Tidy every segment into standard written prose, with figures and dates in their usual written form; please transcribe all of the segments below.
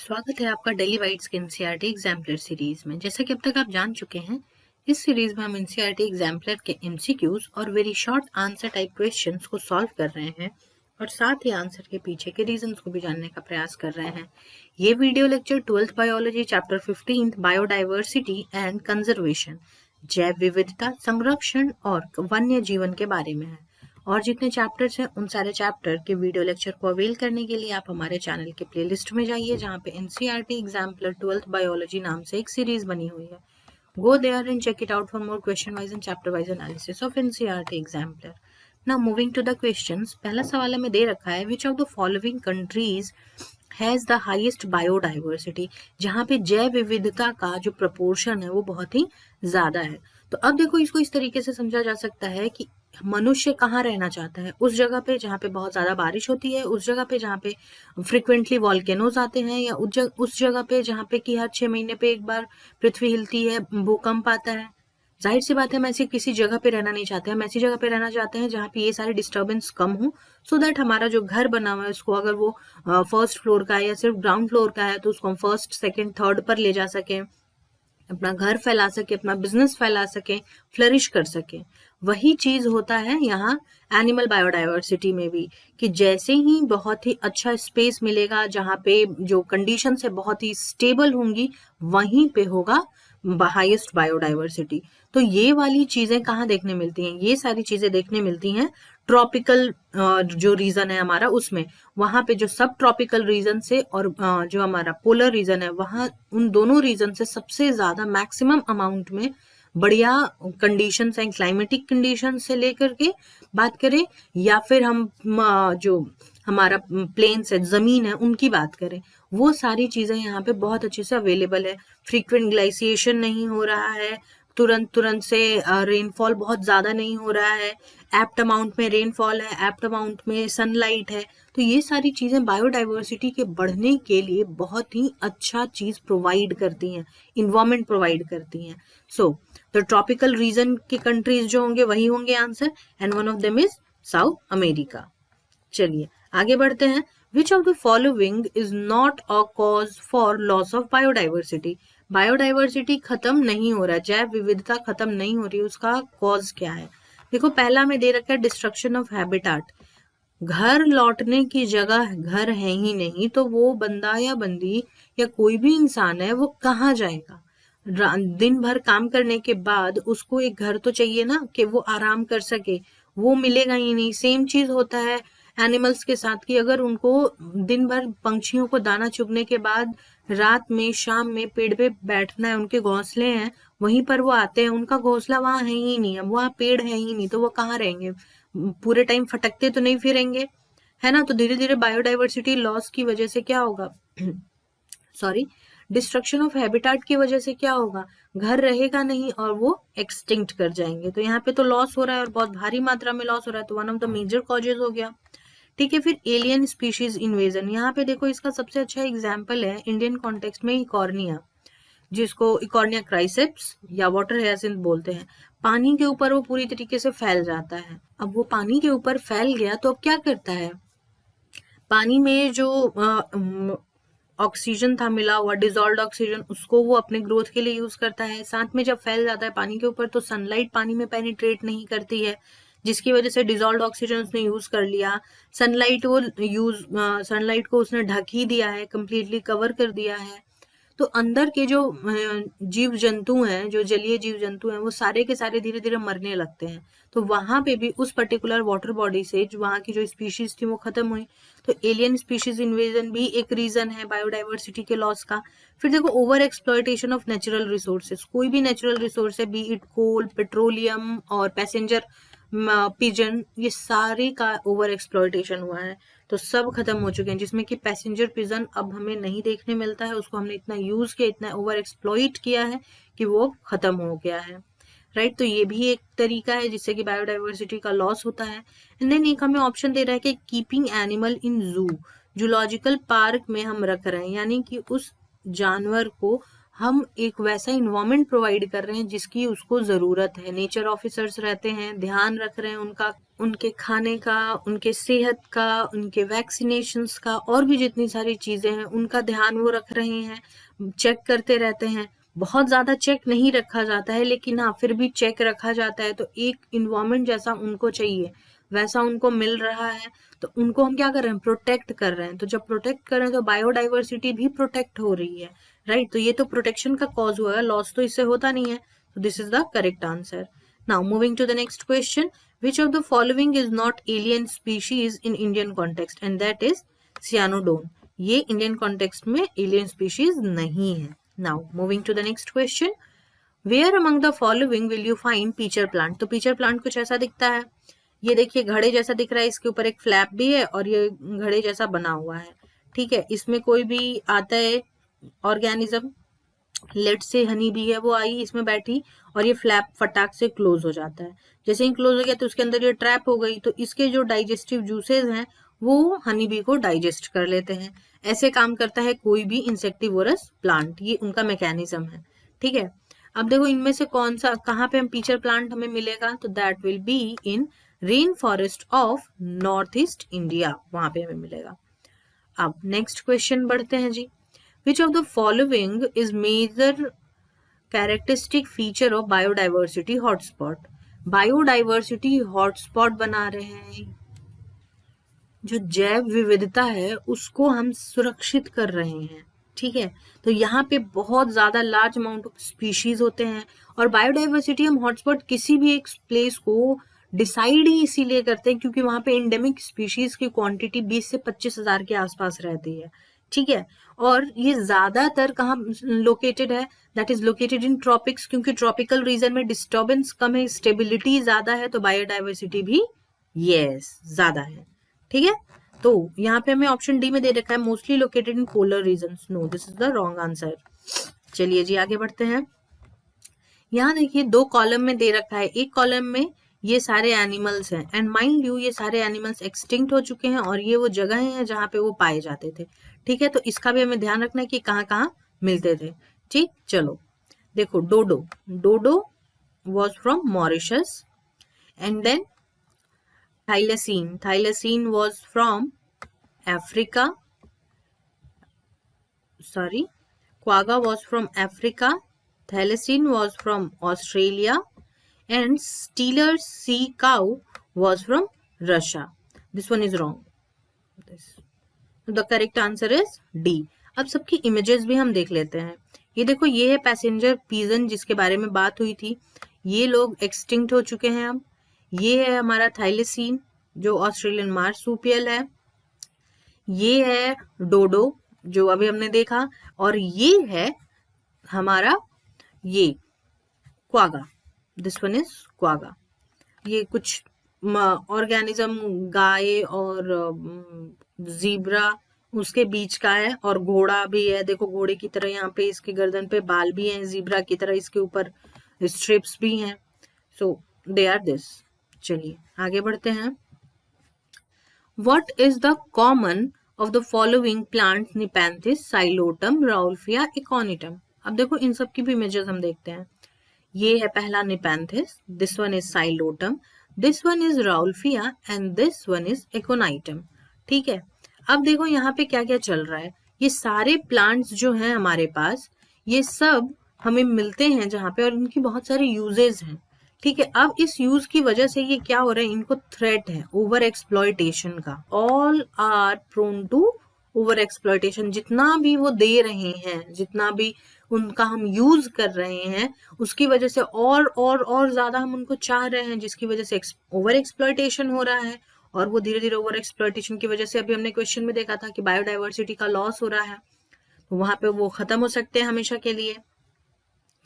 स्वागत है आपका डेली वाइट्स के एनसीईआरटी एग्जाम्पलर सीरीज में। जैसा कि अब तक आप जान चुके हैं, इस सीरीज में हम एनसीईआरटी एग्जाम्पलर के एमसीक्यूज और very short answer type questions को सॉल्व कर रहे हैं और साथ ही आंसर के पीछे के रीजंस को भी जानने का प्रयास कर रहे हैं। ये video lecture 12th biology chapter 15 biodiversity and conservation, जैव विविधता, संरक्षण और वन्य जीवन के बारे में है। और जितने चैप्टर्स हैं उन सारे चैप्टर के वीडियो लेक्चर को अवेल करने के लिए आप हमारे चैनल के प्लेलिस्ट में जाइए, जहाँ पे एनसीईआरटी एग्जाम्पलर 12th बायोलॉजी नाम से एक सीरीज बनी हुई है। Go there and check it out for more question wise and chapter wise analysis of NCERT exemplar. Now moving to the questions. पहला सवाल हमें दे रखा है, which of the following countries has the highest biodiversity, जहाँ पे जैव विविधता का जो प्रपोर्शन है वो बहुत ही ज्यादा है। तो अब देखो, इसको इस तरीके से समझा जा सकता है कि मनुष्य कहाँ रहना चाहता है, उस जगह पे जहाँ पे बहुत ज्यादा बारिश होती है, उस जगह पे जहाँ पे फ्रिक्वेंटली वॉल्केनोज आते हैं, या उस जगह पे जहाँ पे कि हर 6 महीने पे एक बार पृथ्वी हिलती है, भूकंप आता है। जाहिर सी बात है, हम ऐसी किसी जगह पे रहना नहीं चाहते। हम ऐसी जगह पे रहना चाहते हैं जहाँ पे ये सारे डिस्टर्बेंस कम हो, सो दैट हमारा जो घर बना हुआ है उसको, अगर वो फर्स्ट फ्लोर का है या सिर्फ ग्राउंड फ्लोर का है, तो उसको हम फर्स्ट सेकंड थर्ड पर ले जा सके, अपना घर फैला सके, अपना बिजनेस फैला सके, फ्लरिश कर सके। वही चीज होता है यहाँ एनिमल बायोडाइवर्सिटी में भी, कि जैसे ही बहुत ही अच्छा स्पेस मिलेगा, जहाँ पे जो कंडीशन है बहुत ही स्टेबल होंगी, वहीं पे होगा हाईएस्ट बायोडाइवर्सिटी। तो ये वाली चीजें कहाँ देखने मिलती हैं? ये सारी चीजें देखने मिलती हैं ट्रॉपिकल जो रीजन है हमारा, उसमें। वहां पे जो सब ट्रॉपिकल रीजन से और जो हमारा पोलर रीजन है, वहां उन दोनों रीजन से सबसे ज्यादा मैक्सिमम अमाउंट में बढ़िया कंडीशंस हैं। क्लाइमेटिक कंडीशन से लेकर के बात करें, या फिर हम जो हमारा प्लेन्स है, जमीन है, उनकी बात करें, वो सारी चीजें यहाँ पे बहुत अच्छे से अवेलेबल है। फ्रीक्वेंट ग्लाइसिएशन नहीं हो रहा है, तुरंत से रेनफॉल बहुत ज्यादा नहीं हो रहा है, एप्ट अमाउंट में रेनफॉल है, एप्ट अमाउंट में सनलाइट है। तो ये सारी चीजें बायोडाइवर्सिटी के बढ़ने के लिए बहुत ही अच्छा चीज प्रोवाइड करती हैं, इन्वायरमेंट प्रोवाइड करती हैं। सो तो ट्रॉपिकल रीजन के कंट्रीज जो होंगे वही होंगे answer, and one of them is south America. चलिए आगे बढ़ते हैं। Which of the following is not a cause for loss of biodiversity? Biodiversity खत्म नहीं हो रहा, जैव विविधता खत्म नहीं हो रही, उसका कॉज क्या है? देखो, पहला में दे रखा है डिस्ट्रक्शन ऑफ हैबिटाट। घर लौटने की जगह घर है ही नहीं, तो वो बंदा या बंदी या कोई भी इंसान है, वो कहाँ जाएगा? दिन भर काम करने के बाद उसको एक घर तो चाहिए ना, कि वो आराम कर सके। वो मिलेगा ही नहीं। सेम चीज होता है एनिमल्स के साथ, कि अगर उनको दिन भर पंछियों को दाना चुगने के बाद रात में, शाम में पेड़ पे बैठना है, उनके घोंसले हैं, वहीं पर वो आते हैं, उनका घोंसला वहां है ही नहीं, अब वहां पेड़ है ही नहीं, तो वो कहाँ रहेंगे? पूरे टाइम फटकते तो नहीं फिरेंगे, है ना? तो धीरे धीरे बायोडाइवर्सिटी लॉस की वजह से क्या होगा? सॉरी, डिस्ट्रक्शन ऑफ हैबिटाट की वजह से क्या होगा? घर रहेगा नहीं और वो एक्सटिंक्ट कर जाएंगे। तो यहाँ पे तो लॉस हो रहा है और बहुत भारी मात्रा में लॉस हो रहा है, तो one of the major causes हो गया। ठीक है, फिर एलियन स्पीशीज इन्वेजन। यहाँ पे देखो, इसका सबसे अच्छा एग्जाम्पल है इंडियन कॉन्टेक्स्ट में इकॉर्निया, जिसको इकॉर्निया क्राइसेप्स या वाटर हायासिंथ बोलते हैं। पानी के ऊपर वो पूरी तरीके से फैल जाता है। अब वो पानी के ऊपर फैल गया तो अब क्या करता है? पानी में जो ऑक्सीजन था मिला हुआ, डिजॉल्व्ड ऑक्सीजन, उसको वो अपने ग्रोथ के लिए यूज करता है। साथ में जब फैल जाता है पानी के ऊपर, तो सनलाइट पानी में पेनिट्रेट नहीं करती है, जिसकी वजह से डिजॉल्व्ड ऑक्सीजन उसने यूज कर लिया। सनलाइट को उसने ढक ही दिया है, कंप्लीटली कवर कर दिया है। तो अंदर के जो जीव जंतु हैं, जो जलीय जीव जंतु हैं, वो सारे के सारे धीरे धीरे मरने लगते हैं। तो वहां पे भी उस पर्टिकुलर वाटर बॉडी से जो वहां की जो स्पीशीज थी वो खत्म हुई। तो एलियन स्पीशीज इन्वेजन भी एक रीजन है बायोडाइवर्सिटी के लॉस का। फिर देखो, over exploitation of natural resources. कोई भी नेचुरल रिसोर्स है, बी इट कोल, पेट्रोलियम और पैसेंजर पिजन, ये सारे का ओवर एक्सप्लॉयटेशन हुआ है, तो सब खत्म हो चुके हैं। जिसमें कि पैसेंजर पिजन अब हमें नहीं देखने मिलता है, उसको हमने इतना यूज किया, इतना ओवर एक्सप्लॉइट किया है कि वो खत्म हो गया है। राइट, तो ये भी एक तरीका है जिससे कि बायोडाइवर्सिटी का लॉस होता है। एंड देन एक हमें ऑप्शन दे रहा है कि कीपिंग एनिमल इन जू, जूलॉजिकल पार्क में हम रख रहे हैं, यानी कि उस जानवर को हम एक वैसा इन्वायरमेंट प्रोवाइड कर रहे हैं जिसकी उसको जरूरत है। नेचर ऑफिसर्स रहते हैं, ध्यान रख रहे हैं उनका, उनके खाने का, उनके सेहत का, उनके वैक्सीनेशंस का और भी जितनी सारी चीजें हैं उनका ध्यान वो रख रहे हैं, चेक करते रहते हैं। बहुत ज्यादा चेक नहीं रखा जाता है, लेकिन हाँ फिर भी चेक रखा जाता है। तो एक इन्वायरमेंट जैसा उनको चाहिए वैसा उनको मिल रहा है, तो उनको हम क्या कर रहे हैं, प्रोटेक्ट कर रहे हैं। तो जब प्रोटेक्ट कर रहे हैं तो बायोडाइवर्सिटी भी प्रोटेक्ट हो रही है, राइट। तो ये तो प्रोटेक्शन का कॉज हुआ है, लॉस तो इससे होता नहीं है। तो this is the correct answer. Now moving to the next question, which of the following is not alien species in Indian context, and that is cyanodon। ये इंडियन कॉन्टेक्स्ट में एलियन स्पीशीज नहीं है। Now moving to the next question, where among the following will you find pitcher plant. तो pitcher plant कुछ ऐसा दिखता है, ये देखिए घड़े जैसा दिख रहा है, इसके ऊपर एक फ्लैप भी है और ये घड़े जैसा बना हुआ है, ठीक है। इसमें कोई भी आता है ऑर्गेनिज्म, लेट से हनी बी है, वो आई इसमें बैठी और ये फ्लैप फटाक से क्लोज हो जाता है। जैसे ही क्लोज हो गया तो उसके अंदर ये ट्रैप हो गई, तो इसके जो डाइजेस्टिव जूसेस हैं वो हनी बी को डाइजेस्ट कर लेते हैं। ऐसे काम करता है कोई भी इंसेक्टिवोरस प्लांट, ये उनका मैकेनिज्म है, ठीक है। अब देखो इनमें से कौन सा, कहाँ पे हम पीचर प्लांट हमें मिलेगा, तो that will be in rain forest of north east India, वहां पे हमें मिलेगा। अब नेक्स्ट क्वेश्चन बढ़ते हैं जी, which of the following is major characteristic feature of biodiversity hotspot। Biodiversity hotspot बना रहे हैं, जो जैव विविधता है उसको हम सुरक्षित कर रहे हैं, ठीक है। तो यहाँ पे बहुत ज्यादा लार्ज अमाउंट ऑफ स्पीशीज होते हैं, और बायोडाइवर्सिटी हम हॉटस्पॉट किसी भी एक प्लेस को डिसाइड ही इसीलिए करते हैं क्योंकि वहां पे एंडेमिक स्पीशीज की क्वांटिटी 20 से 25 हजार के आसपास रहती है, ठीक है। और ये ज्यादातर कहाँ लोकेटेड है, that is located in tropics, क्योंकि ट्रॉपिकल रीजन में डिस्टर्बेंस कम है, स्टेबिलिटी ज्यादा है, तो बायोडाइवर्सिटी भी यस ज्यादा है, ठीक है। तो यहाँ पे हमें ऑप्शन डी में दे रखा है mostly located in polar regions, no this is the wrong answer. चलिए जी आगे बढ़ते हैं। यहाँ देखिए दो कॉलम में दे रखा है, एक कॉलम में ये सारे एनिमल्स हैं, एंड माइंड यू ये सारे एनिमल्स एक्सटिंक्ट हो चुके हैं और ये वो जगह हैं जहाँ पे वो पाए जाते थे, ठीक है। तो इसका भी हमें ध्यान रखना है कि कहाँ कहाँ मिलते थे, ठीक। चलो देखो dodo, dodo was from Mauritius, and then thylacine, thylacine was from Africa, sorry quagga was from Africa, thylacine was from Australia, and Steelers sea cow was from Russia. This one is wrong. The correct answer is D. अब सबकी images भी हम देख लेते हैं। ये देखो ये है पैसेंजर पीजन जिसके बारे में बात हुई थी, ये लोग एक्सटिंक्ट हो चुके हैं अब। ये है हमारा थाइलेसीन जो ऑस्ट्रेलियन मार्सुपियल है, ये है डोडो जो अभी हमने देखा, और ये है हमारा ये quagga, this one is quagga. ये कुछ ऑर्गेनिज्म गाय और जीब्रा उसके बीच का है, और घोड़ा भी है, देखो घोड़े की तरह यहाँ पे इसके गर्दन पे बाल भी हैं, जीब्रा की तरह इसके ऊपर स्ट्रिप्स भी हैं, सो दे आर दिस। चलिए आगे बढ़ते हैं। What is the common of the following plant, Nepenthes, Psilotum, Rauwolfia, Aconitum. अब देखो इन सब की भी इमेजेस हम देखते हैं। ये है पहला Nepenthes, this one is Psilotum, this one is Rauwolfia, and this one is Aconitum, ठीक है। अब देखो यहाँ पे क्या क्या चल रहा है, ये सारे प्लांट्स जो हैं हमारे पास ये सब हमें मिलते हैं जहाँ पे, और इनकी बहुत सारे यूजेस हैं, ठीक है। अब इस यूज की वजह से ये क्या हो रहा है, इनको थ्रेट है ओवर एक्सप्लॉयटेशन का, all are prone to over exploitation. जितना भी वो दे रहे हैं, जितना भी उनका हम यूज कर रहे हैं, उसकी वजह से और ज्यादा हम उनको चाह रहे हैं, जिसकी वजह से ओवर एक्सप्लॉयटेशन हो रहा है। और वो धीरे धीरे ओवर एक्सप्लॉयटेशन की वजह से, अभी हमने क्वेश्चन में देखा था कि बायोडाइवर्सिटी का लॉस हो रहा है, तो वहां पे वो खत्म हो सकते हैं हमेशा के लिए।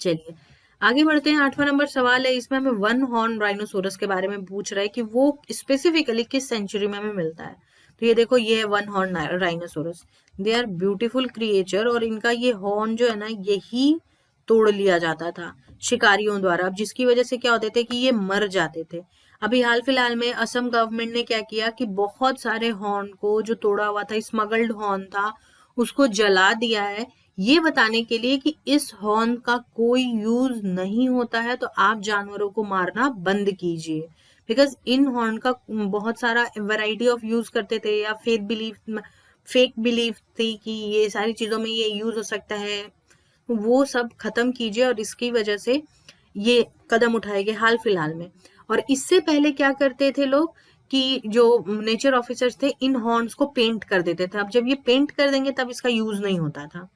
चलिए आगे बढ़ते हैं। 8वां नंबर सवाल है, इसमें हमें वन हॉर्न राइनोसोरस के बारे में पूछ रहा है कि वो स्पेसिफिकली किस सेंचुरी में हमें मिलता है। तो ये देखो ये है one horn rhinoceros, they are beautiful creature, और इनका ये हॉर्न जो है ना यही तोड़ लिया जाता था शिकारियों द्वारा, जिसकी वजह से क्या होते थे कि ये मर जाते थे। अभी हाल फिलहाल में असम गवर्नमेंट ने क्या किया कि बहुत सारे हॉर्न को जो तोड़ा हुआ था, स्मगल्ड हॉर्न था, उसको जला दिया है, ये बताने के लिए कि इस हॉर्न का कोई यूज नहीं होता है, तो आप जानवरों को मारना बंद कीजिए। बिकॉज इन हॉर्न का बहुत सारा वैरायटी ऑफ यूज करते थे, या फेक बिलीफ थी कि ये सारी चीजों में ये यूज हो सकता है, वो सब खत्म कीजिए और इसकी वजह से ये कदम उठाए गए हाल फिलहाल में। और इससे पहले क्या करते थे लोग कि जो नेचर ऑफिसर्स थे इन हॉर्न्स को पेंट कर देते थे। अब जब ये पेंट कर देंगे तब इसका यूज नहीं होता था,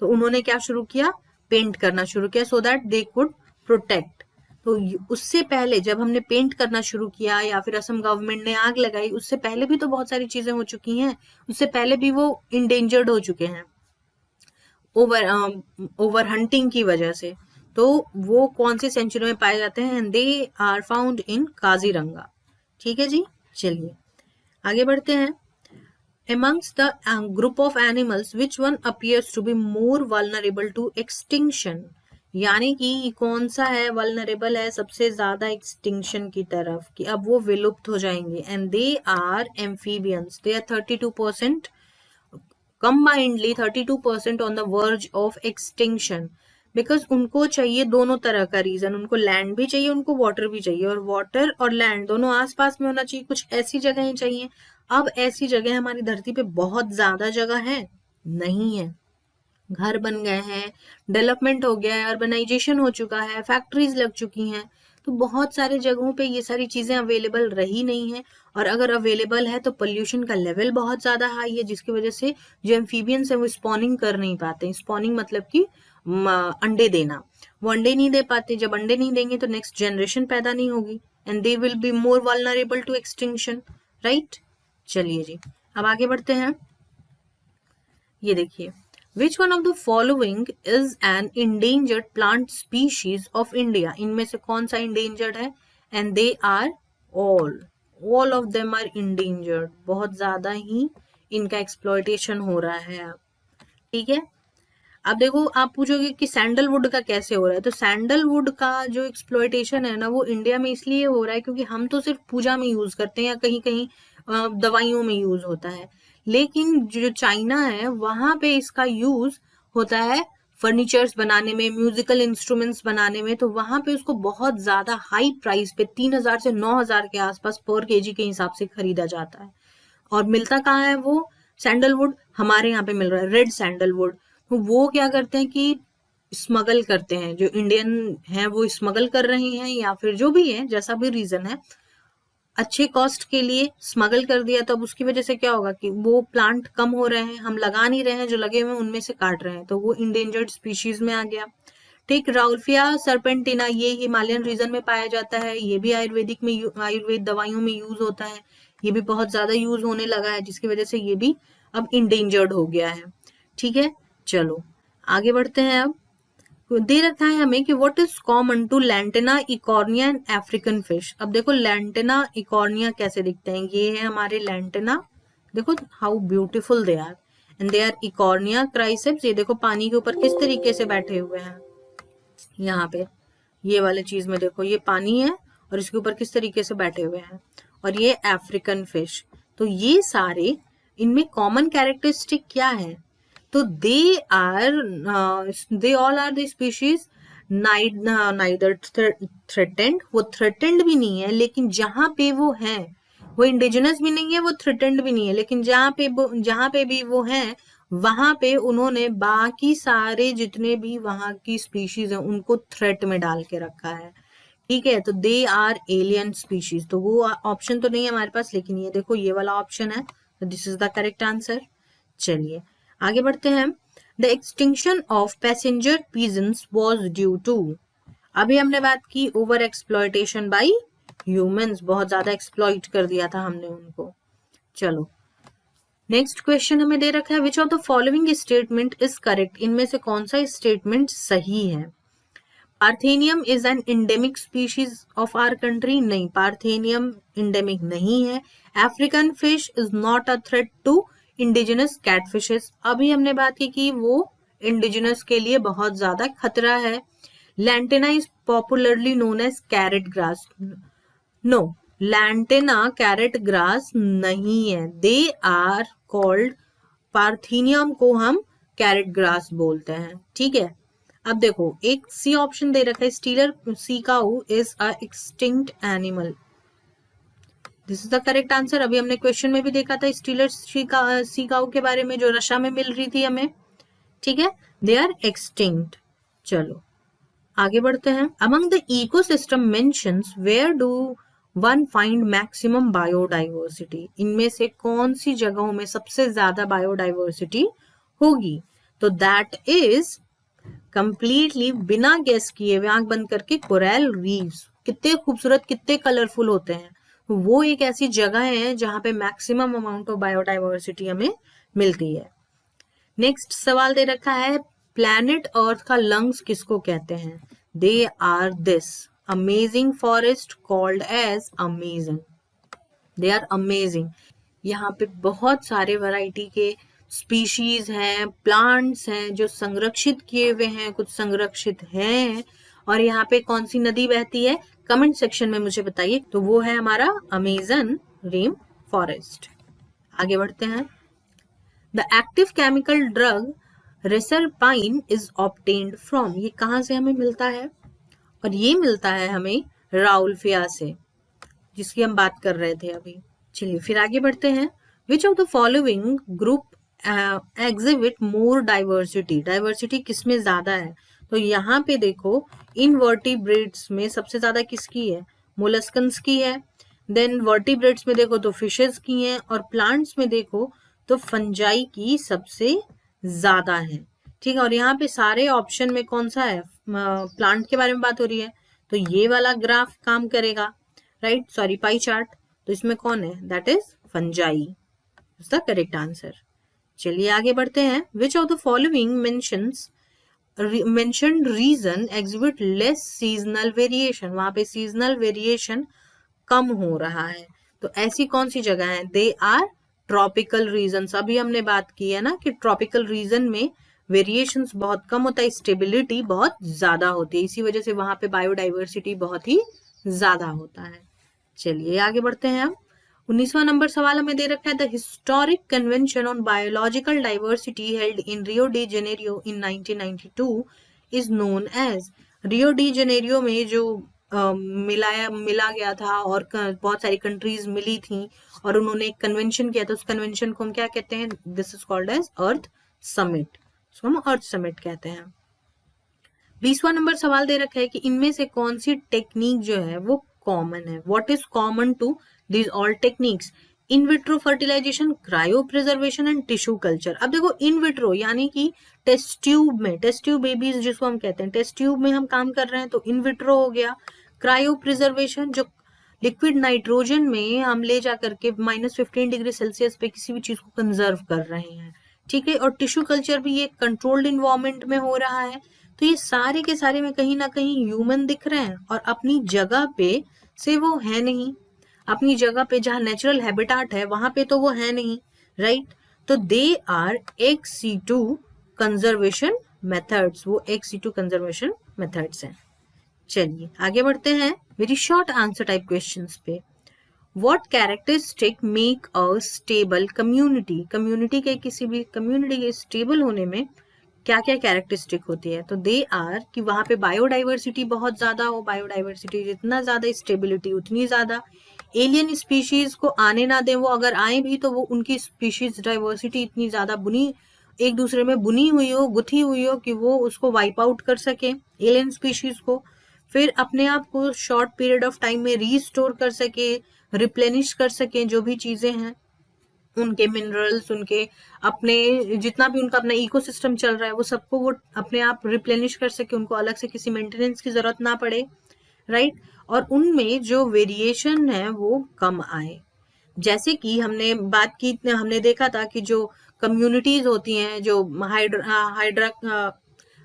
तो उन्होंने क्या शुरू किया, पेंट करना शुरू किया, so that they could protect. तो उससे पहले जब हमने पेंट करना शुरू किया या फिर असम गवर्नमेंट ने आग लगाई, उससे पहले भी तो बहुत सारी चीजें हो चुकी हैं, उससे पहले भी वो इंडेंजर्ड हो चुके हैं ओवर हंटिंग की वजह से। तो वो कौन सी सेंचुरी में पाए जाते हैं, and they are found in Kaziranga. ठीक है जी, चलिए आगे बढ़ते हैं। Amongst the group of animals, which one appears to be more vulnerable to extinction? यानी कि कौन सा है vulnerable है सबसे ज्यादा extinction की तरफ, कि अब वो विलुप्त हो जाएंगे। And they are amphibians. They are 32%, combinedly 32% on the verge of extinction. Because उनको चाहिए दोनों तरह का रीजन, उनको लैंड भी चाहिए, उनको वाटर भी चाहिए, और वाटर और लैंड दोनों आसपास में होना चाहिए, कुछ ऐसी जगहें चाहिए। अब ऐसी जगह हमारी धरती पे बहुत ज्यादा जगह है नहीं है, घर बन गए हैं, डेवलपमेंट हो गया है, अर्बनाइजेशन हो चुका है, फैक्ट्रीज लग चुकी हैं, तो बहुत सारे जगहों पे ये सारी चीजें अवेलेबल रही नहीं है। और अगर अवेलेबल है तो पोल्यूशन का लेवल बहुत ज्यादा हाई है, जिसकी वजह से जो एम्फीबियंस है वो स्पॉनिंग कर नहीं पाते। स्पॉनिंग मतलब कि अंडे देना, वो अंडे नहीं दे पाते। जब अंडे नहीं देंगे तो नेक्स्ट जनरेशन पैदा नहीं होगी, and they will be more vulnerable to extinction, right. चलिए जी अब आगे बढ़ते हैं। ये देखिए, which one of the following is an endangered plant species of India? इनमें से कौन सा इंडेंजर्ड है? And they are all of them are endangered. बहुत ज्यादा ही इनका एक्सप्लॉयटेशन हो रहा है अब, ठीक है। अब देखो, आप पूछोगे कि सैंडलवुड का कैसे हो रहा है, तो सैंडलवुड का जो एक्सप्लॉयटेशन है ना, वो इंडिया में इसलिए हो रहा है क्योंकि हम तो सिर्फ पूजा में यूज करते हैं या कहीं कहीं दवाइयों में यूज होता है, लेकिन जो चाइना है वहां पे इसका यूज होता है फर्नीचर्स बनाने में, म्यूजिकल इंस्ट्रूमेंट्स बनाने में। तो वहां पे उसको बहुत ज्यादा हाई प्राइस पे 3,000 से 9,000 के आसपास पर केजी के हिसाब से खरीदा जाता है। और मिलता कहाँ है वो सैंडलवुड? हमारे यहाँ पे मिल रहा है रेड सैंडलवुड। तो वो क्या करते हैं कि स्मगल करते हैं, जो इंडियन है वो स्मगल कर रहे हैं, या फिर जो भी है, जैसा भी रीजन है, अच्छे कॉस्ट के लिए स्मगल कर दिया। तो अब उसकी वजह से क्या होगा कि वो प्लांट कम हो रहे हैं, हम लगा नहीं रहे हैं, जो लगे हुए हैं उनमें से काट रहे हैं, तो वो इंडेंजर्ड स्पीशीज में आ गया। ठीक, राउल्फिया सर्पेंटिना ये हिमालयन रीजन में पाया जाता है, ये भी आयुर्वेदिक में आयुर्वेद दवाइयों में यूज होता है, ये भी बहुत ज्यादा यूज होने लगा है, जिसकी वजह से ये भी अब इंडेंजर्ड हो गया है। ठीक है, चलो आगे बढ़ते हैं। अब दे रखा है हमें कि what is common to lantana eichhornia and African fish. अब देखो लैंटेना इकॉर्निया कैसे दिखते हैं, ये है हमारे लैंटेना, देखो how beautiful they are, and they are Eichhornia crassipes. ये देखो पानी के ऊपर किस तरीके से बैठे हुए हैं, यहाँ पे ये वाले चीज में देखो ये पानी है और इसके ऊपर किस तरीके से बैठे हुए हैं, और ये अफ्रीकन फिश। तो ये सारे इनमें कॉमन कैरेक्टरिस्टिक क्या है? तो they all are the species neither threatened, वो थ्रेटेंड भी नहीं है, लेकिन जहां पे वो है वो इंडिजिनस भी नहीं है, वो थ्रेटेंड भी नहीं है, लेकिन जहां पे भी वो है वहां पे उन्होंने बाकी सारे जितने भी वहां की स्पीशीज हैं उनको थ्रेट में डाल के रखा है। ठीक है, तो दे आर एलियन स्पीशीज। तो वो ऑप्शन तो नहीं है हमारे पास, लेकिन ये देखो ये वाला ऑप्शन है, तो this is the correct answer. चलिए आगे बढ़ते हैं। The extinction of passenger pigeons was due to, अभी हमने बात की ओवर एक्सप्लॉयटेशन बाई ह्यूमंस, बहुत ज्यादा एक्सप्लॉइट कर दिया था हमने उनको। चलो नेक्स्ट क्वेश्चन हमें दे रखा है, which of the following statement is correct? इनमें से कौन सा स्टेटमेंट सही है? Parthenium is an endemic species of our country, नहीं, पार्थेनियम इंडेमिक नहीं है। African fish is not a threat to indigenous catfishes, अभी हमने बात की कि वो इंडिजिनस के लिए बहुत ज्यादा खतरा है। Lantana is popularly known as carrot grass, no, lantana carrot grass नहीं है, दे आर कॉल्ड, पार्थेनियम को हम कैरेट ग्रास बोलते हैं। ठीक है, अब देखो एक सी ऑप्शन दे रखा है, Steller sea cow is a extinct animal, this is the correct answer. अभी हमने क्वेश्चन में भी देखा था स्टीलर सी काऊ के बारे में जो रशिया में मिल रही थी हमें, ठीक है, दे आर एक्सटिंक्ट। चलो आगे बढ़ते हैं। Among the ecosystem mentions where do one find maximum biodiversity, इनमें से कौन सी जगहों में सबसे ज्यादा बायोडाइवर्सिटी होगी? तो दैट इज कंप्लीटली बिना गेस किए हुए आंख बंद करके कोरल रीफ्स। कितने खूबसूरत, कितने कलरफुल होते हैं, वो एक ऐसी जगह है जहां पे मैक्सिमम अमाउंट ऑफ बायोडाइवर्सिटी हमें मिलती है। नेक्स्ट सवाल दे रखा है, प्लैनेट अर्थ का लंग्स किसको कहते हैं? They are this amazing forest called as Amazon. They are amazing. यहाँ पे बहुत सारे वैरायटी के स्पीशीज हैं, प्लांट्स हैं जो संरक्षित किए हुए हैं, कुछ संरक्षित हैं। और यहाँ पे कौन सी नदी बहती है कमेंट सेक्शन में मुझे बताइए। तो वो है हमारा अमेजन रेन फॉरेस्ट। आगे बढ़ते हैं। The active chemical drug reserpine is obtained from, ये कहाँ से हमें मिलता है? और ये मिलता है हमें राउल्फिया से, जिसकी हम बात कर रहे थे अभी। चलिए फिर आगे बढ़ते हैं। Which of the following group exhibit more diversity, diversity किसमें ज्यादा है? तो यहाँ पे देखो इनवर्टिब्रेट्स में सबसे ज्यादा किसकी है? मोलस्कन्स की है। देन वर्टिब्रेट्स में देखो तो फिशेस की है, और प्लांट्स में देखो तो फंजाई की सबसे ज्यादा है, ठीक है। और यहाँ पे सारे ऑप्शन में कौन सा है? प्लांट के बारे में बात हो रही है, तो ये वाला ग्राफ काम करेगा, राइट, सॉरी पाई चार्ट। तो इसमें कौन है? That is fungi, is the correct answer. चलिए आगे बढ़ते हैं। Which of the following mentioned region exhibit less seasonal variation, वहां पे सीजनल वेरिएशन कम हो रहा है, तो ऐसी कौन सी जगह है? They are tropical regions. अभी हमने बात की है ना कि ट्रॉपिकल रीजन में वेरिएशंस बहुत कम होता है, स्टेबिलिटी बहुत ज्यादा होती है, इसी वजह से वहां पे बायोडाइवर्सिटी बहुत ही ज्यादा होता है। चलिए आगे बढ़ते हैं हम। 19वां नंबर सवाल हमें दे रखा है, the historic convention on biological diversity held in Rio de Janeiro in 1992 is known as. Rio de Janeiro में जो मिला गया था और बहुत सारी कंट्रीज मिली थी और उन्होंने एक कन्वेंशन किया था, उस कन्वेंशन को हम क्या कहते हैं? This is called as earth summit, उसको हम अर्थ समिट कहते हैं। 20वां नंबर सवाल दे रखा है कि इनमें से कौन सी टेक्निक जो है वो कॉमन है? What is common to this all techniques? In vitro fertilization, cryopreservation and tissue culture. अब देखो इन विट्रो यानी कि टेस्ट ट्यूब में, टेस्ट ट्यूब बेबीज जिसको हम कहते हैं, टेस्ट ट्यूब में हम काम कर रहे हैं तो इन विट्रो हो गया। क्रायो प्रिजर्वेशन जो लिक्विड नाइट्रोजन में हम ले जा करके -15 डिग्री सेल्सियस पे किसी भी चीज को कंजर्व कर रहे हैं, ठीक है। और टिश्यू कल्चर भी ये कंट्रोल्ड इन्वायरमेंट में हो रहा है। तो ये सारे के सारे में कहीं ना कहीं ह्यूमन दिख रहे हैं और अपनी जगह पे से वो है नहीं, अपनी जगह पे जहाँ नेचुरल हैबिटाट है वहां पे तो वो है नहीं, राइट। तो they are ex-situ conservation methods, वो ex-situ कंजर्वेशन मेथड्स हैं। चलिए आगे बढ़ते हैं very short answer type questions पे। What characteristic make a stable community, community के किसी भी कम्युनिटी के स्टेबल होने में क्या क्या कैरेक्टरिस्टिक होती है? तो दे आर कि वहां पे बायोडाइवर्सिटी बहुत ज्यादा हो, बायोडाइवर्सिटी जितना ज्यादा स्टेबिलिटी उतनी ज्यादा। एलियन स्पीशीज को आने ना दें, वो अगर आए भी तो वो उनकी स्पीशीज डाइवर्सिटी इतनी ज्यादा बुनी, एक दूसरे में बुनी हुई हो, गुथी हुई हो कि वो उसको वाइप आउट कर सके एलियन स्पीशीज को, फिर अपने आप को शॉर्ट पीरियड ऑफ टाइम में रीस्टोर कर सके, रिप्लेनिश कर सके, जो भी चीजें हैं उनके मिनरल्स, उनके अपने जितना भी उनका अपना इकोसिस्टम चल रहा है वो सबको वो अपने आप रिप्लेनिश कर सके, उनको अलग से किसी मेंटेनेंस की जरूरत ना पड़े, राइट। और उनमें जो वेरिएशन है वो कम आए। जैसे कि हमने बात की, हमने देखा था कि जो कम्युनिटीज होती हैं, जो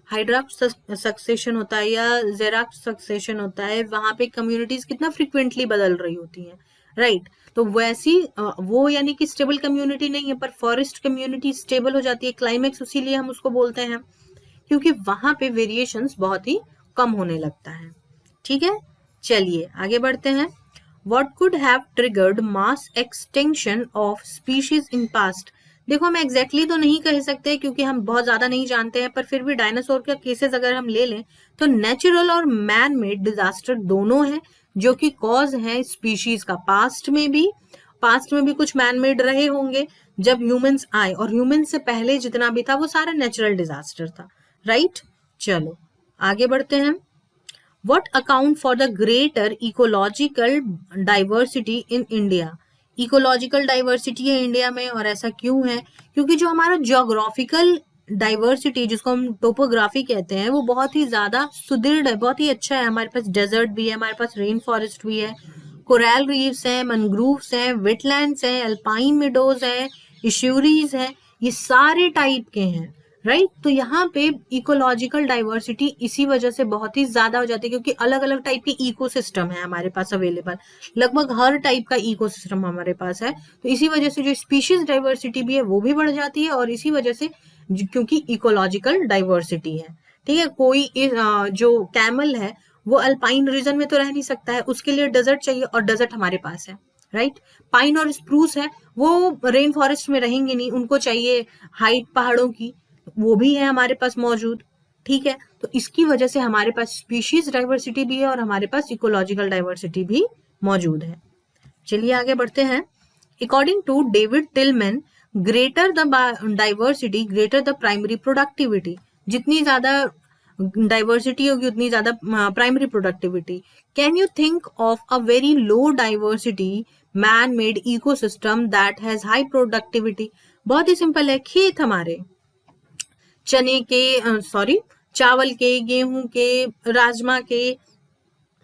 हाइड्राक्स सक्सेशन होता है या जेराक्स सक्सेशन होता है, वहां पे कम्युनिटीज कितना फ्रिक्वेंटली बदल रही होती हैं, राइट। तो वैसी वो यानी कि स्टेबल कम्युनिटी नहीं है, पर फॉरेस्ट कम्युनिटी स्टेबल हो जाती है। क्लाइमेक्स उसीलिए हम उसको बोलते हैं क्योंकि वहां पे वेरिएशंस बहुत ही कम होने लगता है, ठीक है। चलिए आगे बढ़ते हैं। What could have triggered mass extinction of species in past? देखो हम एग्जैक्टली तो नहीं कह सकते क्योंकि हम बहुत ज्यादा नहीं जानते हैं, पर फिर भी डायनासोर के केसेस अगर हम ले लें तो नेचुरल और मैन मेड डिजास्टर दोनों हैं जो कि कॉज है स्पीशीज का, पास्ट में भी पास्ट में भी कुछ मैन मेड रहे होंगे जब ह्यूमंस आए, और ह्यूमंस से पहले जितना भी था वो सारा नेचुरल डिजास्टर था, राइट। चलो आगे बढ़ते हैं। What account for the greater ecological diversity in India? Ecological diversity है इंडिया में, और ऐसा क्यों है? क्योंकि जो हमारा ज्योग्राफिकल डाइवर्सिटी जिसको हम टोपोग्राफी कहते हैं वो बहुत ही ज्यादा सुदृढ़ है, बहुत ही अच्छा है। हमारे पास डेजर्ट भी है, हमारे पास रेन फॉरेस्ट भी है, कोरल रीफ्स हैं, मैनग्रोव्स हैं, वेटलैंड्स हैं, अल्पाइन मिडोज हैं, इश्यूरीज हैं, ये सारे टाइप के हैं, राइट। तो यहाँ पे इकोलॉजिकल डाइवर्सिटी इसी वजह से बहुत ही ज्यादा हो जाती है क्योंकि अलग अलग टाइप के इकोसिस्टम है हमारे पास अवेलेबल, लगभग हर टाइप का इकोसिस्टम हमारे पास है। तो इसी वजह से जो स्पीशीज डाइवर्सिटी भी है वो भी बढ़ जाती है, और इसी वजह से क्योंकि इकोलॉजिकल डाइवर्सिटी है, ठीक है। कोई जो कैमल है वो अल्पाइन रीजन में तो रह नहीं सकता है, उसके लिए डेजर्ट चाहिए, और डेजर्ट हमारे पास है, राइट। पाइन और स्प्रूस है वो रेन फॉरेस्ट में रहेंगे नहीं, उनको चाहिए हाइट पहाड़ों की, वो भी है हमारे पास मौजूद, ठीक है। तो इसकी वजह से हमारे पास स्पीशीज डाइवर्सिटी भी है और हमारे पास इकोलॉजिकल डाइवर्सिटी भी मौजूद है। चलिए आगे बढ़ते हैं। According to David Tilman, greater the diversity greater the primary productivity, जितनी ज्यादा डाइवर्सिटी होगी उतनी ज्यादा primary productivity. Can you think of a very low diversity man made ecosystem that has high productivity? बहुत ही सिंपल है, खेत हमारे चने के चावल के, गेहूं के, राजमा के,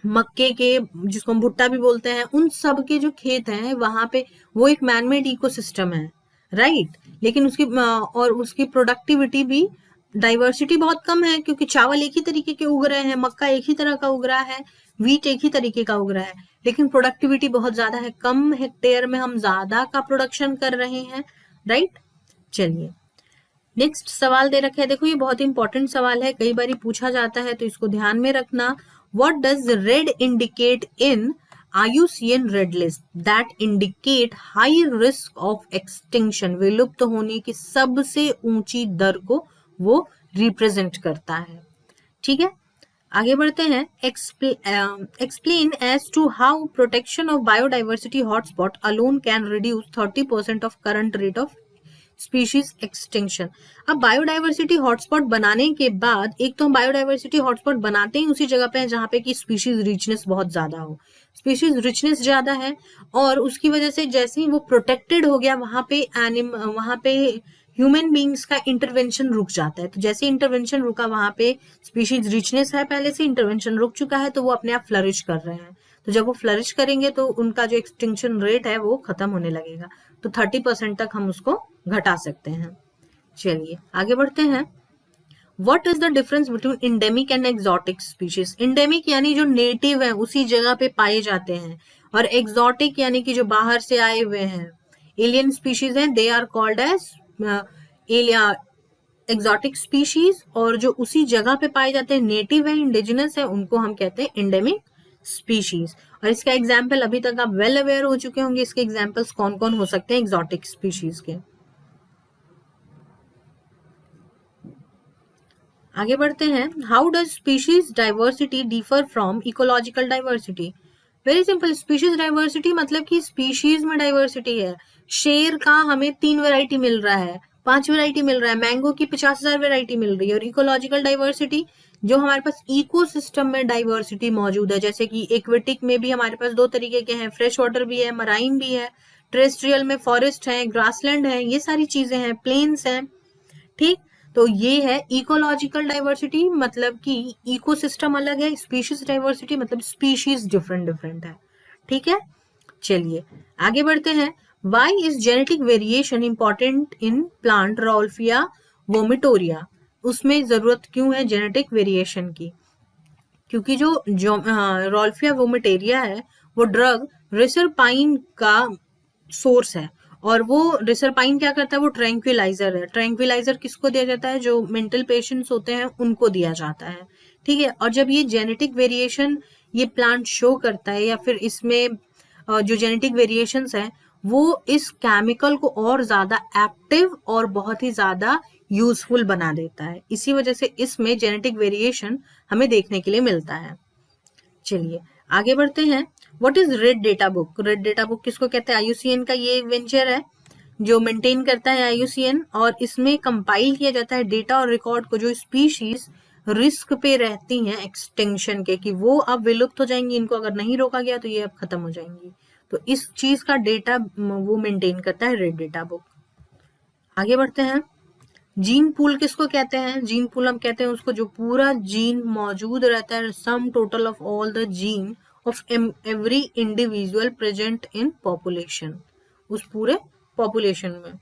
मक्के के, जिसको हम भुट्टा भी बोलते हैं, उन सब के जो खेत हैं वहां पे वो एक मैनमेड इकोसिस्टम है, राइट। लेकिन उसकी प्रोडक्टिविटी भी, डाइवर्सिटी बहुत कम है क्योंकि चावल एक ही तरीके के उग रहे हैं, मक्का एक ही तरह का उग रहा है, वीट एक ही तरीके का उग रहा है, लेकिन प्रोडक्टिविटी बहुत ज्यादा है, कम हेक्टेयर में हम ज्यादा का प्रोडक्शन कर रहे हैं, राइट। चलिए नेक्स्ट सवाल दे रखा है, देखो ये बहुत इंपॉर्टेंट सवाल है, कई बार पूछा जाता है तो इसको ध्यान में रखना। What does red indicate in IUCN red list that indicate high risk of extinction? विलुप्त होने की सबसे ऊंची दर को वो रिप्रेजेंट करता है, ठीक है। आगे बढ़ते हैं। Explain as to how protection of biodiversity hotspot alone can reduce 30% of current rate of species extinction. अब बायोडाइवर्सिटी हॉटस्पॉट बनाने के बाद, एक तो हम बायोडाइवर्सिटी हॉटस्पॉट बनाते ही उसी जगह पे हैं जहाँ पे कि स्पीशीज रिचनेस बहुत ज्यादा हो, स्पीशीज रिचनेस ज्यादा है, और उसकी वजह से जैसे ही वो प्रोटेक्टेड हो गया वहां पे ह्यूमन बींग्स का इंटरवेंशन रुक जाता है। तो जैसे इंटरवेंशन रुका, वहां पे स्पीशीज रिचनेस है, पहले से इंटरवेंशन रुक चुका है, तो वो अपने आप फ्लरिश कर रहे हैं। तो जब वो फ्लरिश करेंगे तो उनका जो एक्सटिंक्शन रेट है वो खत्म होने लगेगा, तो 30% तक हम उसको घटा सकते हैं। चलिए आगे बढ़ते हैं। What is the difference between endemic and exotic species? Endemic यानी जो नेटिव है उसी जगह पे पाए जाते हैं, और exotic यानी कि जो बाहर से आए हुए हैं, एलियन स्पीशीज हैं, they are called as exotic species, और जो उसी जगह पे पाए जाते हैं, नेटिव है, इंडिजिनस है, उनको हम कहते हैं एंडेमिक स्पीशीज। और इसका एग्जाम्पल अभी तक आप वेल अवेयर हो चुके होंगे, इसके एग्जाम्पल्स कौन कौन हो सकते हैं एक्सोटिक स्पीशीज के। आगे बढ़ते हैं। How does species diversity differ from ecological diversity? Very simple, species diversity मतलब कि स्पीशीज में डाइवर्सिटी है। शेर का हमें 3 वैरायटी मिल रहा है, 5 वैरायटी मिल रहा है, मैंगो की 50,000 वैरायटी मिल रही है। और इकोलॉजिकल डाइवर्सिटी जो हमारे पास इकोसिस्टम में डाइवर्सिटी मौजूद है, जैसे कि एक्वेटिक में भी हमारे पास 2 तरीके के हैं, फ्रेश वाटर भी है, मराइन भी है, टेरेस्ट्रियल में फॉरेस्ट है, ग्रासलैंड है, ये सारी चीजें हैं, प्लेन्स हैं, ठीक। तो ये है इकोलॉजिकल डाइवर्सिटी, मतलब कि इकोसिस्टम अलग है, स्पीशीज डाइवर्सिटी मतलब स्पीशीज डिफरेंट है, ठीक है। चलिए आगे बढ़ते हैं। Why is genetic variation important in plant Rauvolfia vomitoria? उसमें जरूरत क्यों है जेनेटिक वेरिएशन की? क्योंकि जो रॉल्फिया वोमिटेरिया है वो ड्रग रिसरपाइन का सोर्स है, और वो रिसरपाइन क्या करता है, वो ट्रैंक्विलाइजर है। ट्रैंक्विलाइजर किसको दिया जाता है? जो मेंटल पेशेंट्स होते हैं उनको दिया जाता है, ठीक है। और जब ये जेनेटिक वेरिएशन ये प्लांट शो करता है, या फिर इसमें जो जेनेटिक वेरिएशंस हैं वो इस केमिकल को और ज्यादा एक्टिव और बहुत ही ज्यादा यूजफुल बना देता है, इसी वजह से इसमें जेनेटिक वेरिएशन हमें देखने के लिए मिलता है। चलिए आगे बढ़ते हैं, what is red data book? Red data book किसको कहते हैं? IUCN का ये एक वेंचर है जो मेंटेन करता है IUCN, और इसमें कंपाइल किया जाता है डेटा और रिकॉर्ड को जो स्पीशीज रिस्क पे रहती हैं एक्सटिंक्शन के, कि वो अब विलुप्त हो जाएंगी, इनको अगर नहीं रोका गया तो ये अब खत्म हो जाएंगी। तो इस चीज का डेटा वो मेंटेन करता है रेड डेटा बुक। आगे बढ़ते हैं, जीन पूल किसको कहते हैं? जीन पूल हम कहते हैं उसको जो पूरा जीन मौजूद रहता है, sum total of all the gene of every individual present in population, उस पूरे पॉपुलेशन में।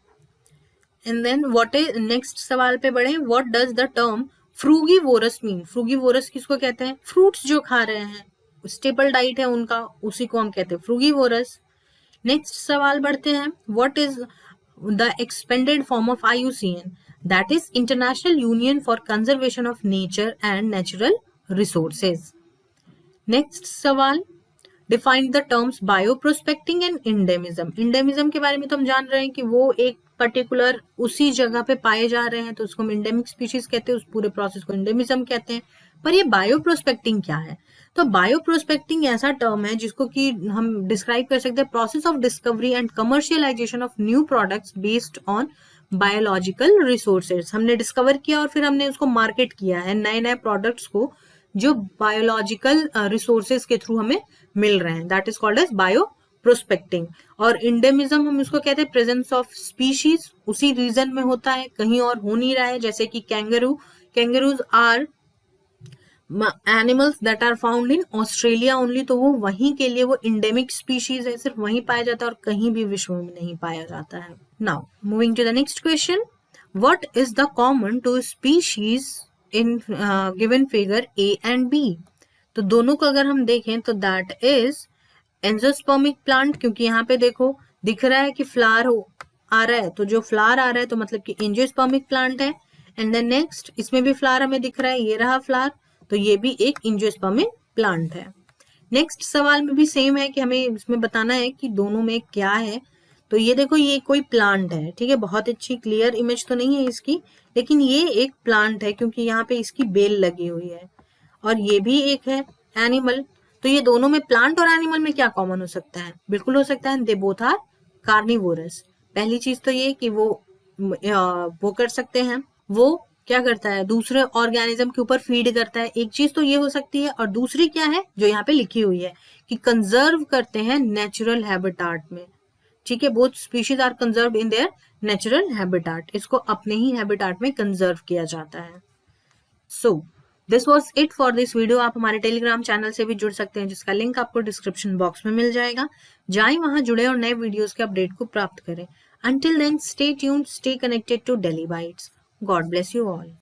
And then what is, next सवाल पे बढ़े, what does the term frugivorous mean? Frugivorous किसको कहते हैं? फ्रूट्स जो खा रहे हैं, स्टेपल डाइट है उनका, उसी को हम कहते हैं फ्रूगीवोरस। नेक्स्ट सवाल बढ़ते हैं, what is the expanded form of IUCN? That is international union for conservation of nature and natural resources. Next सवाल, डिफाइन द टर्म्स बायोप्रोस्पेक्टिंग एंड इंडेमिज्म। इंडेमिज्म के बारे में तो हम जान रहे हैं कि वो एक पर्टिकुलर उसी जगह पे पाए जा रहे हैं, तो उसको हम इंडेमिक स्पीशीज कहते हैं, उस पूरे प्रोसेस को इंडेमिज्म कहते हैं। पर ये बायोप्रोस्पेक्टिंग क्या है? तो बायोप्रोस्पेक्टिंग ऐसा टर्म है जिसको कि हम डिस्क्राइब कर सकते हैं process of discovery and commercialisation of new products based on biological resources. हमने डिस्कवर किया और फिर हमने उसको मार्केट किया है, नए नए प्रोडक्ट्स को जो बायोलॉजिकल रिसोर्सेज के थ्रू हमें मिल रहे हैं, that is called as bioprospecting. और इंडेमिज्म हम उसको कहते हैं प्रेजेंस ऑफ स्पीशीज उसी रीजन में होता है, कहीं और हो नहीं रहा है। जैसे कि kangaroos are animals that are found in Australia only, तो वो वहीं के लिए वो इंडेमिक स्पीशीज है, सिर्फ वहीं पाया जाता है और कहीं भी विश्व में नहीं पाया जाता है। Now moving to the next question, what is the common to species in given figure A and B? तो दोनों को अगर हम देखें तो दैट इज एंजियोस्पर्मिक प्लांट, क्योंकि यहाँ पे देखो दिख रहा है कि फ्लावर आ रहा है, तो जो फ्लावर आ रहा है तो मतलब कि एंजियोस्पर्मिक प्लांट है। एंड देन नेक्स्ट, इसमें भी फ्लावर हमें दिख रहा है, ये रहा फ्लावर, तो ये भी एक एंजियोस्पर्मिक प्लांट है। नेक्स्ट सवाल में भी सेम है कि हमें इसमें बताना है कि दोनों में क्या है। तो ये देखो, ये कोई प्लांट है, ठीक है, बहुत अच्छी क्लियर इमेज तो नहीं है इसकी, लेकिन ये एक प्लांट है क्योंकि यहाँ पे इसकी बेल लगी हुई है। और ये भी एक है एनिमल, तो ये दोनों में, प्लांट और एनिमल में क्या कॉमन हो सकता है? बिल्कुल हो सकता है, दे बोथ आर कार्निवोरस। पहली चीज तो ये कि वो कर सकते हैं, वो क्या करता है, दूसरे ऑर्गेनिज्म के ऊपर फीड करता है, एक चीज तो ये हो सकती है। और दूसरी क्या है जो यहाँ पे लिखी हुई है कि कंजर्व करते हैं नेचुरल हैबिटाट में, ठीक है, both species are conserve in their natural habitat, इसको अपने ही हैबिटाट में कंजर्व किया जाता है। So this was it for this video. आप हमारे टेलीग्राम चैनल से भी जुड़ सकते हैं जिसका लिंक आपको डिस्क्रिप्शन बॉक्स में मिल जाएगा, जाएं वहां जुड़े और नए वीडियोस के अपडेट को प्राप्त करें। Until then, stay tuned, stay connected to Delhi Bytes. God bless you all.